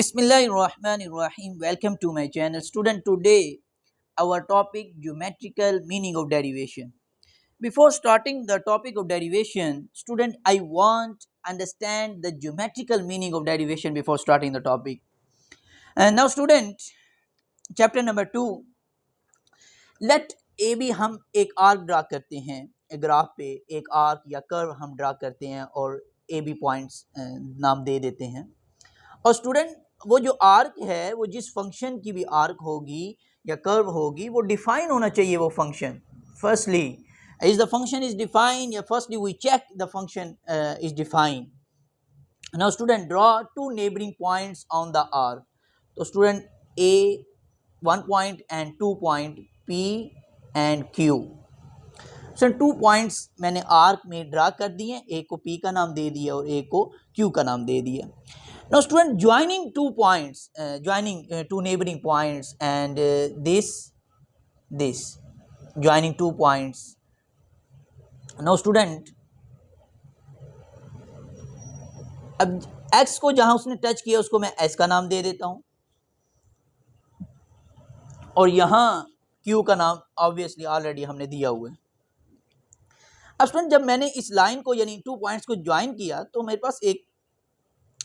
Bismillahirrahmanirrahim. Welcome to my channel. Student, today our topic geometrical meaning of derivation. Before starting the topic of derivation, student, I want understand the geometrical meaning of derivation before starting the topic. And now student, chapter number 2. Let AB हम एक arc draw करते हैं, एक graph पे एक arc या curve हम draw करते हैं और AB पॉइंट्स नाम दे देते हैं। और स्टूडेंट, वो जो आर्क है वो जिस फंक्शन की भी आर्क होगी या कर्व होगी वो डिफाइन होना चाहिए वो function. Firstly is the function is define या firstly we check the function is define. Now student, draw two neighbouring points on the arc. तो student, a 1 point and 2 point P and Q। Sir 2 points मैंने arc में draw कर दिए, एक को P का नाम दे दिया और एक को Q का नाम दे दिया। Now student, joining 2 points, joining 2 neighboring points and this joining 2 points. Now student, अब x को जहां उसने टच किया उसको मैं s का नाम दे देता हूं और यहां q का नाम ऑब्वियसली ऑलरेडी हमने दिया हुआ है। अब स्टूडेंट, जब मैंने इस लाइन को यानी 2 पॉइंट्स को ज्वाइन किया तो मेरे पास एक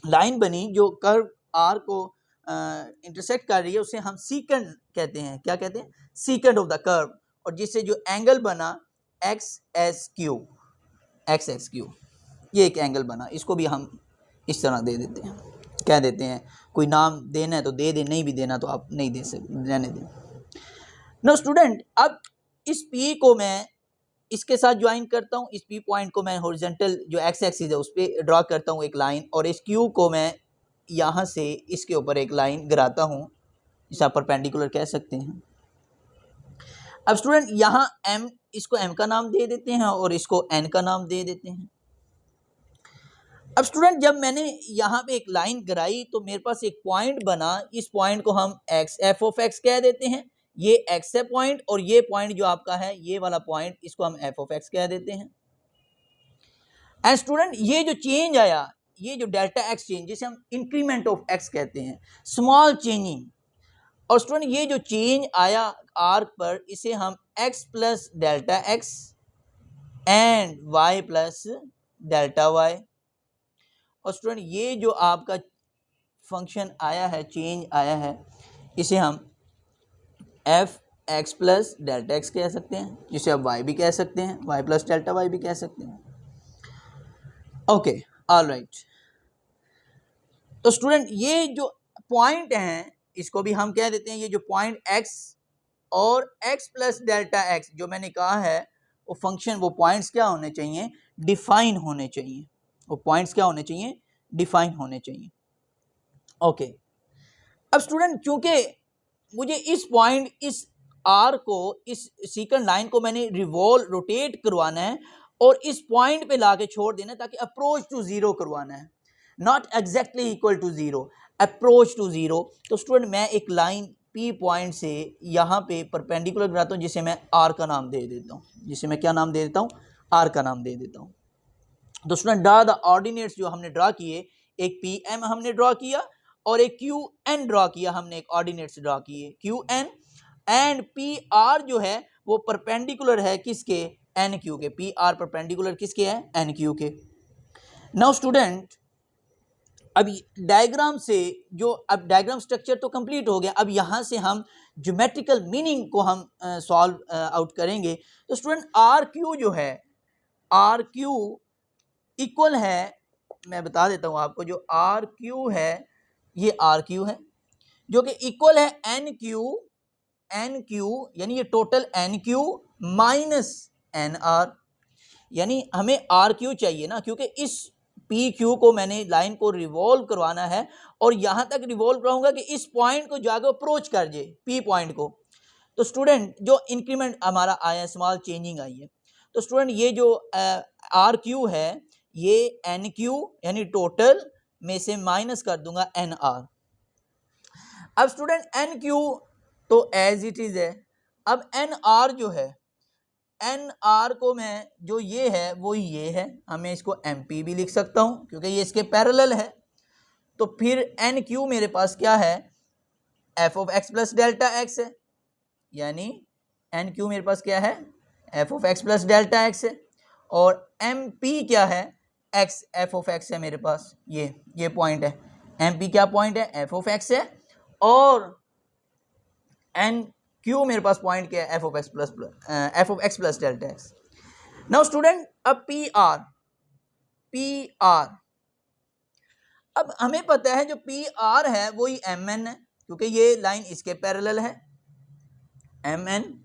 लाइन बनी जो कर्व आर को इंटरसेक्ट कर रही है, उसे हम सीकेंड कहते हैं। क्या कहते हैं? सीकेंड ऑफ द कर्व। और जिससे जो एंगल बना XSQ, ये एक एंगल बना, इसको भी हम इस तरह दे देते हैं, कह देते हैं। कोई नाम देना है तो दे दे, नहीं भी देना तो आप नहीं दे सकते, रहने दें। नो स्टूडेंट, अब इस P को मैं इसके साथ ज्वाइन करता हूँ, इस P पॉइंट को मैं हॉरिजॉन्टल जो एक्स एक्सिस है उस पर ड्रॉ करता हूँ एक लाइन, और इस Q को मैं यहाँ से इसके ऊपर एक लाइन गिराता हूँ, जिसे आप परपेंडिकुलर कह सकते हैं। अब स्टूडेंट, यहाँ M, इसको M का नाम दे देते हैं और इसको N का नाम दे देते हैं। अब स्टूडेंट, जब मैंने यहाँ पे एक लाइन गिराई तो मेरे पास एक पॉइंट बना, इस पॉइंट को हम f of x कह देते हैं। ये x है पॉइंट, और ये पॉइंट जो आपका है ये वाला पॉइंट, इसको हम f of x कह देते हैं। एंड स्टूडेंट, ये जो चेंज आया, ये जो डेल्टा x चेंज, जिसे हम इंक्रीमेंट ऑफ x कहते हैं, स्मॉल चेंजिंग। और स्टूडेंट, ये जो चेंज आया आर्क पर, इसे हम x plus delta x and y plus delta y। और स्टूडेंट, ये जो आपका फंक्शन आया है, चेंज आया है, इसे हम f(x प्लस डेल्टा x कह सकते हैं, जिसे आप y भी कह सकते हैं, y प्लस डेल्टा y भी कह सकते हैं। Okay, all right. तो स्टूडेंट, ये जो पॉइंट हैं इसको भी हम कह देते हैं, ये जो पॉइंट x और x प्लस डेल्टा x जो मैंने कहा है, वो फंक्शन, वो पॉइंट्स क्या होने चाहिए? डिफाइन होने चाहिए। वो पॉइंट्स क्या होने चाहिए? डिफाइन होने चाहिए। ओके, अब स्टूडेंट, चूंकि मुझे इस पॉइंट, इस आर को, इस सीकेंड लाइन को मैंने रोटेट करवाना है और इस पॉइंट पे लाके छोड़ देना है, ताकि अप्रोच टू जीरो करवाना है, not exactly equal to zero, approach to zero. तो स्टूडेंट, मैं एक लाइन P पॉइंट से यहाँ पे परपेंडिकुलर कराता हूँ, जिसे मैं R का नाम दे देता हूँ, जिसे मैं क्या नाम दे देता हूँ? R का नाम दे देता हूँ। तो स्टूडेंट, ड्रा द ऑर्डिनेट्स जो हमने ड्रा किए, एक PM हमने ड्रा किया और एक QN ड्रा किया, हमने एक ऑर्डिनेट्स ड्रा किए QN, एंड PR जो है वो परपेंडिकुलर है किसके? NQ के। PR परपेंडिकुलर किसके है? NQ के। नाउ स्टूडेंट, अब डायग्राम से जो, अब डायग्राम स्ट्रक्चर तो कंप्लीट हो गया, अब यहाँ से हम ज्योमेट्रिकल मीनिंग को हम सॉल्व आउट करेंगे। तो स्टूडेंट, RQ जो है, RQ इक्वल है, मैं बता देता हूँ आपको, जो RQ है ये RQ है, जो कि इक्वल है NQ, यानी ये टोटल NQ माइनस NR। यानी हमें RQ चाहिए ना, क्योंकि इस PQ को मैंने लाइन को रिवॉल्व करवाना है और यहां तक रिवॉल्व कराऊंगा कि इस पॉइंट को जाकर अप्रोच कर जाए P पॉइंट को। तो स्टूडेंट, जो इंक्रीमेंट हमारा आया, स्मॉल चेंजिंग आई है, तो स्टूडेंट ये जो RQ है ये NQ यानी टोटल में से माइनस कर दूंगा NR। अब स्टूडेंट, NQ तो एज इट इज है। अब NR जो है, NR को मैं, जो ये है वो ये है, हमें इसको MP भी लिख सकता हूं क्योंकि ये इसके पैरेलल है। तो फिर एन क्यू मेरे पास क्या है, F of x plus delta x है, यानी एन क्यू मेरे पास क्या है, F of x plus delta x है, और एम पी क्या है, एक्स एफ ऑफ एक्स है मेरे पास, ये पॉइंट है, एम पी क्या पॉइंट है, एफ ऑफ एक्स है, और एन क्यू मेरे पास पॉइंट क्या है, F of x plus delta x. Now student, अब पी आर, अब हमें पता है जो पी आर है वही एम एन है, क्योंकि ये लाइन इसके पैरेलल है, एम एन।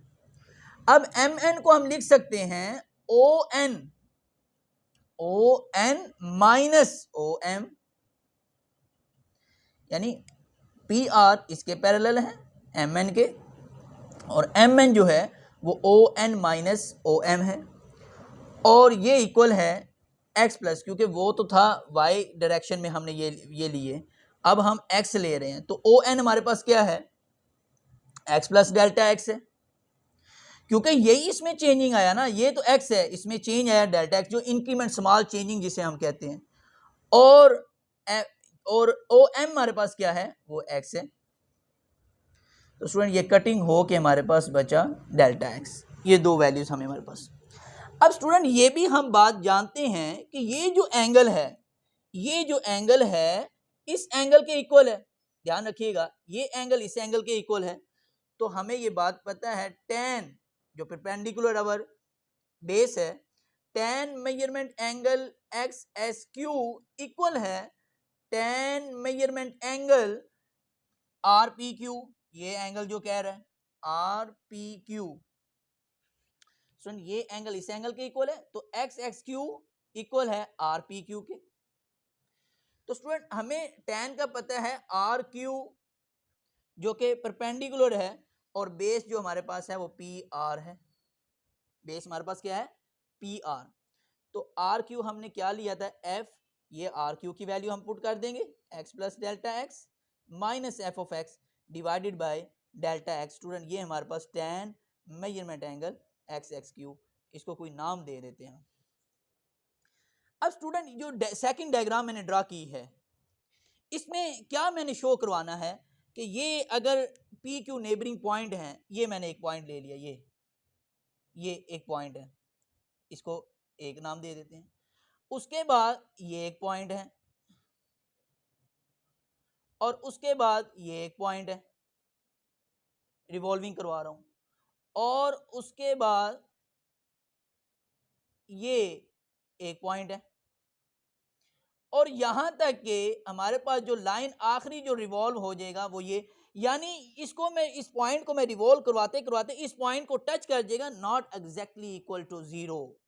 अब एम एन को हम लिख सकते हैं O N minus O M, यानी पी आर इसके पैरेलल है एम एन के, और एम एन जो है वो O N minus O M है, और ये इक्वल है एक्स प्लस, क्योंकि वो तो था वाई डायरेक्शन में हमने ये लिए, अब हम एक्स ले रहे हैं, तो ओ एन हमारे पास क्या है, एक्स प्लस डेल्टा एक्स है, क्योंकि यही इसमें चेंजिंग आया ना, ये तो एक्स है, इसमें चेंज आया डेल्टा एक्स, जो इंक्रीमेंट स्मॉल चेंजिंग जिसे हम कहते हैं, और ओ एम हमारे पास क्या है, वो एक्स है। तो स्टूडेंट ये कटिंग हो के हमारे पास बचा डेल्टा एक्स, ये दो वैल्यूज हमें हमारे पास। अब स्टूडेंट ये भी हम बात जानते हैं कि ये जो एंगल है इस एंगल के इक्वल है, ध्यान रखिएगा, ये एंगल इस एंगल के इक्वल है, तो हमें ये बात पता है टेन जो परपेंडिकुलर अवर बेस है, tan measurement angle X S Q equal है tan measurement angle R P Q, ये एंगल जो कह रहा है आर पी क्यू, सुन ये एंगल इस एंगल के इक्वल है, तो एक्स एक्स क्यू इक्वल है आर पी क्यू के। तो स्टूडेंट हमें tan का पता है आर क्यू जो कि परपेंडिकुलर है, और बेस जो हमारे पास है वो पी आर है, बेस हमारे पास क्या है, पी आर। तो आर क्यू हमने क्या लिया था, एफ, ये आर क्यू की वैल्यू हम पुट कर देंगे, x plus delta x minus f of x divided by delta x. Student ये हमारे पास tan measurement angle x x Q, इसको कोई नाम दे देते हैं। अब स्टूडेंट जो सेकंड डायग्राम मैंने ड्रा की है, इसमें क्या मैंने शो करवाना है कि ये अगर पी क्यू नेबरिंग पॉइंट हैं, ये मैंने एक पॉइंट ले लिया, ये एक पॉइंट है, इसको एक नाम दे देते हैं, उसके बाद ये एक पॉइंट है, और उसके बाद ये एक पॉइंट है, रिवॉल्विंग करवा रहा हूं, और उसके बाद ये एक पॉइंट है, और यहां तक कि हमारे पास जो लाइन आखिरी जो रिवॉल्व हो जाएगा वो ये, यानी इसको मैं इस पॉइंट को मैं रिवॉल्व करवाते करवाते इस पॉइंट को टच कर जाएगा, not exactly equal to zero,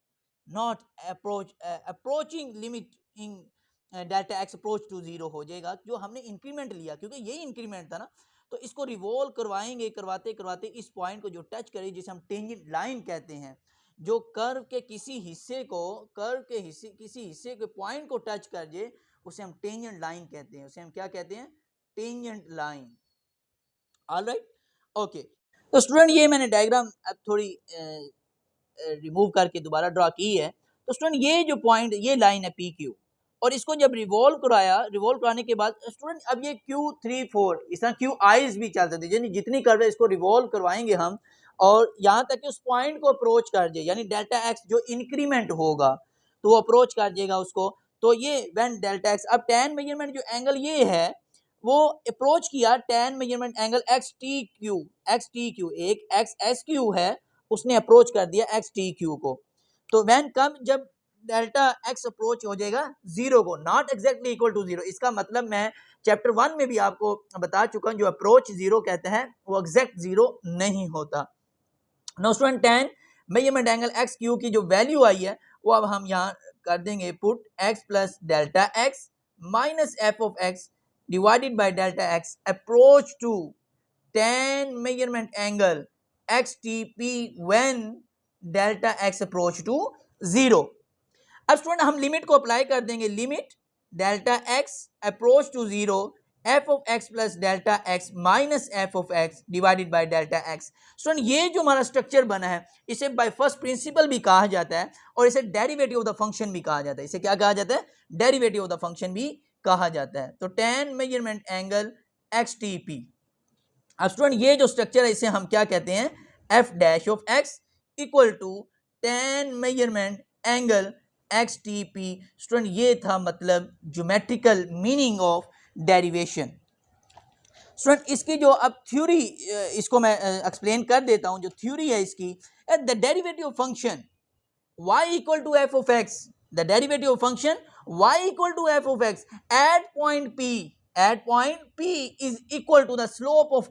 not approaching limit in delta x approach to zero हो जाएगा, जो हमने इंक्रीमेंट लिया, क्योंकि यही इंक्रीमेंट था ना, तो इसको रिवॉल्व करवाएंगे करवाते करवाते इस पॉइंट को जो टच करे, जिसे हम टेंजेंट लाइन कहते हैं, जो कर्व के किसी हिस्से के पॉइंट को टच कर जाए उसे हम टेंजेंट लाइन कहते हैं, उसे हम क्या कहते हैं, टेंजेंट लाइन। Alright, okay. तो स्टूडेंट ये मैंने डायग्राम अब थोड़ी रिमूव करके दोबारा ड्रा की है। तो स्टूडेंट ये जो पॉइंट, ये लाइन है पी क्यू, और इसको जब रिवॉल्व कराने के बाद स्टूडेंट अब ये Q3 4 इस तरह क्यू आईज भी चलते थे, यानी जितनी कर्व है इसको रिवॉल्व करवाएंगे हम, और यहाँ तक कि उस पॉइंट को अप्रोच कर जाए, यानी डेल्टा एक्स जो इंक्रीमेंट होगा तो वो अप्रोच कर जाएगा उसको। तो ये व्हेन डेल्टा एक्स, अब tan मेजरमेंट जो एंगल ये है वो अप्रोच किया tan measurement angle x T Q, एक एक्स एस क्यू है, उसने अप्रोच कर दिया एक्स टी क्यू को। तो व्हेन कम, जब डेल्टा एक्स अप्रोच हो जाएगा जीरो को, not exactly equal to zero, इसका मतलब मैं चैप्टर 1 में भी आपको बता चुका हूं, जो अप्रोच जीरो कहते हैं वो एग्जैक्ट जीरो नहीं होता। No student tan measurement angle x q की जो वैल्यू आई है वो अब हम यहाँ कर देंगे put, x plus delta x minus f of x divided by delta x approach to tan measurement angle x t p when delta x approach to zero. अब स्टूडेंट हम लिमिट को अप्लाई कर देंगे, limit delta x approach to zero f of x plus delta x minus f of x divided by delta x. Student ये जो हमारा structure बना है इसे बाय फर्स्ट प्रिंसिपल भी कहा जाता है, और इसे डेरिवेटिव ऑफ द फंक्शन भी कहा जाता है। इसे क्या कहा जाता है, डेरिवेटिव ऑफ द फंक्शन भी कहा जाता है। तो tan मेजरमेंट एंगल XTP। अब स्टूडेंट ये जो स्ट्रक्चर है इसे हम क्या कहते हैं, f dash of x equal to tan measurement angle XTP। Student ये था मतलब geometrical meaning of derivation. Student इसकी जो अब थ्योरी, इसको मैं एक्सप्लेन कर देता हूं। जो थ्योरी है इसकी, the derivative function y equal to f of x, the derivative of function y equal to f of x at point P is equal to the slope of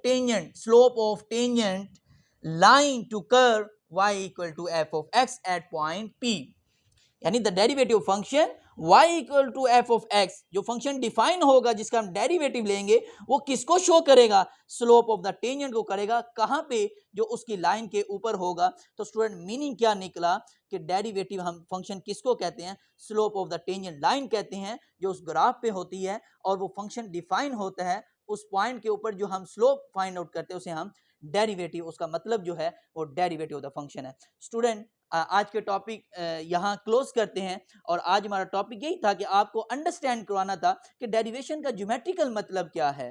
tangent line to curve y equal to f of x at point P। यानी the derivative function y equal to f of x, जो function define होगा जिसका हम derivative लेंगे वो किसको show करेगा, slope of the tangent को करेगा। कहां पे, जो उसकी लाइन के ऊपर होगा। तो स्टूडेंट मीनिंग क्या निकला कि डेरिवेटिव हम फंक्शन किसको कहते हैं, slope of the tangent line कहते हैं, जो उस ग्राफ पे होती है और वो फंक्शन डिफाइन होता है उस पॉइंट के ऊपर जो हम स्लोप फाइंड आउट करते हैं उसे हम डेरिवेटिव, उसका मतलब जो है वो डेरिवेटिव ऑफ द फंक्शन है। स्टूडेंट आज के टॉपिक यहाँ क्लोज करते हैं। और आज हमारा टॉपिक यही था कि आपको अंडरस्टैंड करवाना था कि डेरिवेशन का ज्योमेट्रिकल मतलब क्या है।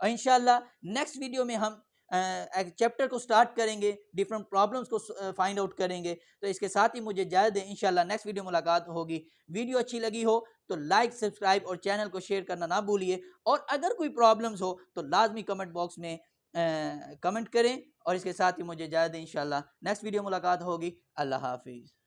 और इंशाल्लाह नेक्स्ट वीडियो में हम एक चैप्टर को स्टार्ट करेंगे, डिफरेंट प्रॉब्लम्स को फाइंड आउट करेंगे। तो इसके साथ ही मुझे इजाज़त दें, इंशाल्लाह नेक्स्ट वीडियो मुलाकात होगी। वीडियो अच्छी लगी हो तो लाइक, सब्सक्राइब और चैनल को शेयर करना ना भूलिए। और अगर कोई प्रॉब्लम्स हो तो लाजमी कमेंट बॉक्स में कमेंट करें। और इसके साथ ही मुझे इजाज़त दें, इंशाल्लाह नेक्स्ट वीडियो मुलाकात होगी। अल्लाह हाफिज़।